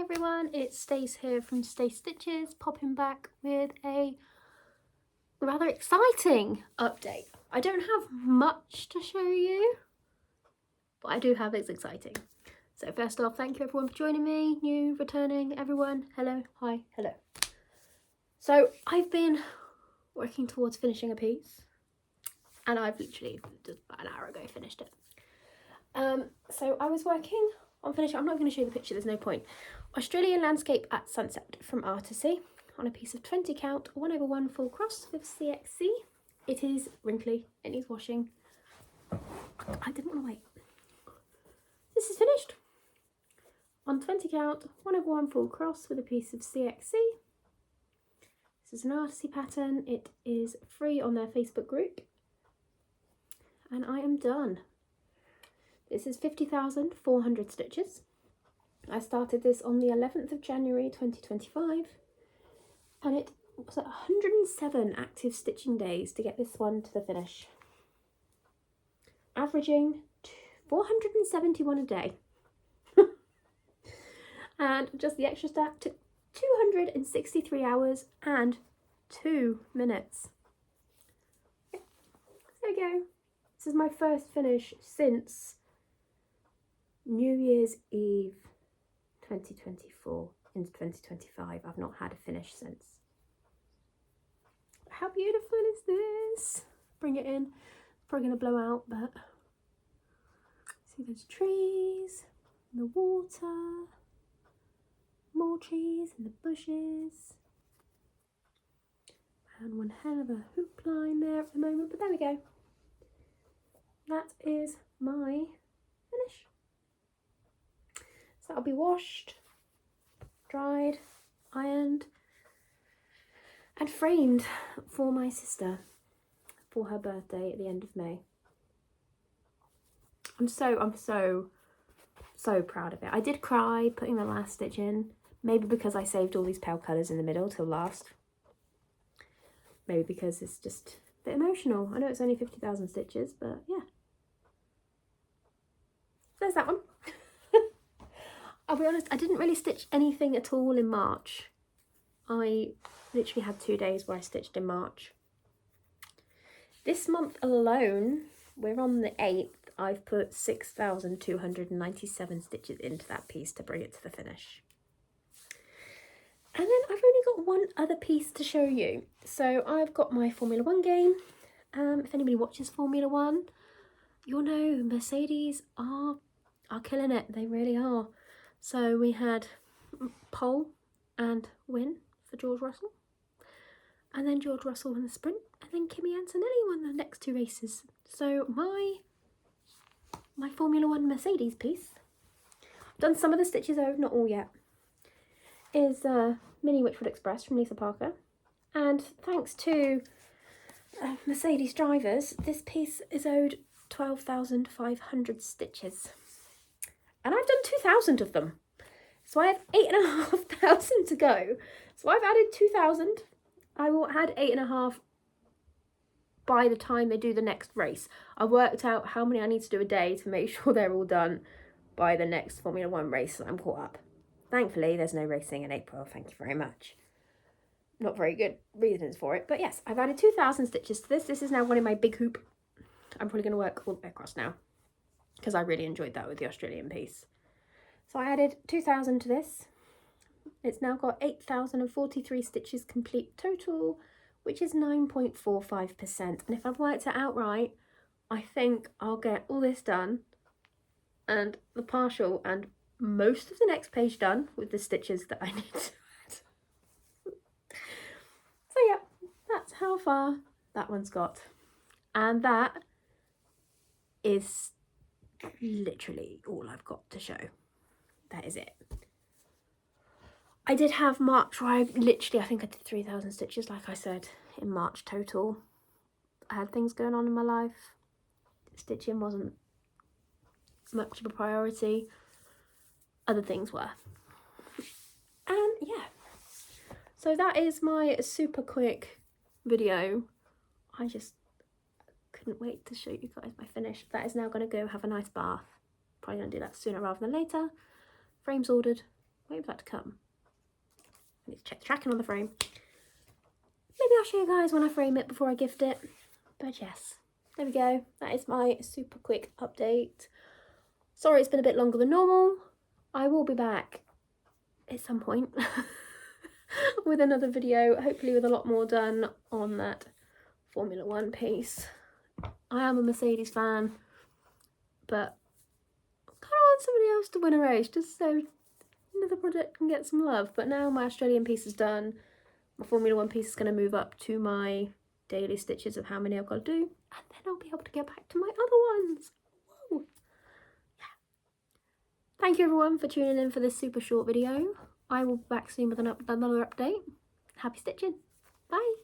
everyone, it's Stace here from Stace Stitches, popping back with a rather exciting update. I don't have much to show you, but I do have it's exciting. So first off, thank you everyone for joining me, new, returning, everyone. Hello, hi, hello. So I've been working towards finishing a piece, and I've literally just about an hour ago finished it. So I was working on finishing, I'm not going to show you the picture, there's no point. Australian Landscape at Sunset from Artisy on a piece of 20 count 1/1 full cross with CXC. It is wrinkly, it needs washing. I didn't want to wait. This is finished on 20 count 1/1 full cross with a piece of CXC. This is an Artisy pattern. It is free on their Facebook group, and I am done. This is 50,400 stitches. I started this on the 11th of January 2025, and it was 107 active stitching days to get this one to the finish, averaging 471 a day. And just the extra step took 263 hours and 2 minutes. There we go. This is my first finish since New Year's Eve 2024 into 2025. I've not had a finish since. How beautiful is this? Bring it in. It's probably going to blow out, but see those trees, the water, more trees and the bushes, and one hell of a hoop line there at the moment, but there we go. That is my finish. So that'll be washed, dried, ironed, and framed for my sister for her birthday at the end of May. I'm so proud of it. I did cry putting the last stitch in, maybe because I saved all these pale colours in the middle till last. Maybe because it's just a bit emotional. I know it's only 50,000 stitches, but yeah. There's that one. I'll be honest, I didn't really stitch anything at all in March. I literally had 2 days where I stitched in March. This month alone, we're on the 8th, I've put 6,297 stitches into that piece to bring it to the finish. And then I've only got one other piece to show you. So I've got my Formula 1 game. If anybody watches Formula 1, you'll know Mercedes are killing it. They really are. So we had pole and win for George Russell, and then George Russell won the sprint, and then Kimi Antonelli won the next 2 races. So my Formula 1 Mercedes piece, I've done some of the stitches over, not all yet, is Mini Witchwood Express from Lisa Parker, and thanks to Mercedes drivers, this piece is owed 12,500 stitches. And I've done 2,000 of them. So I have 8,500 to go. So I've added 2,000. I will add 8,500 by the time they do the next race. I worked out how many I need to do a day to make sure they're all done by the next Formula 1 race, so I'm caught up. Thankfully, there's no racing in April. Thank you very much. Not very good reasons for it. But yes, I've added 2,000 stitches to this. This is now one in my big hoop. I'm probably going to work all the way across now, because I really enjoyed that with the Australian piece. So I added 2,000 to this. It's now got 8,043 stitches complete total, which is 9.45%. And if I've worked it out right, I think I'll get all this done and the partial and most of the next page done with the stitches that I need to add. So yeah, that's how far that one's got. And that is literally all I've got to show. That is it. I did have March where I think I did 3,000 stitches, like I said, in March total. I had things going on in my life. Stitching wasn't much of a priority. Other things were. And yeah. So that is my super quick video. I just couldn't wait to show you guys my finish. That is now going to go have a nice bath. Probably going to do that sooner rather than later. Frames ordered, waiting for that to come. I need to check the tracking on the frame. Maybe I'll show you guys when I frame it before I gift it. But yes, there we go. That is my super quick update. Sorry it's been a bit longer than normal. I will be back at some point with another video, hopefully with a lot more done on that Formula 1 piece. I am a Mercedes fan, but I kind of want somebody else to win a race just so another project can get some love. But now my Australian piece is done, my Formula 1 piece is going to move up to my daily stitches of how many I've got to do, and then I'll be able to get back to my other ones. Woo. Yeah. Thank you everyone for tuning in for this super short video. I will be back soon with another update. Happy stitching. Bye.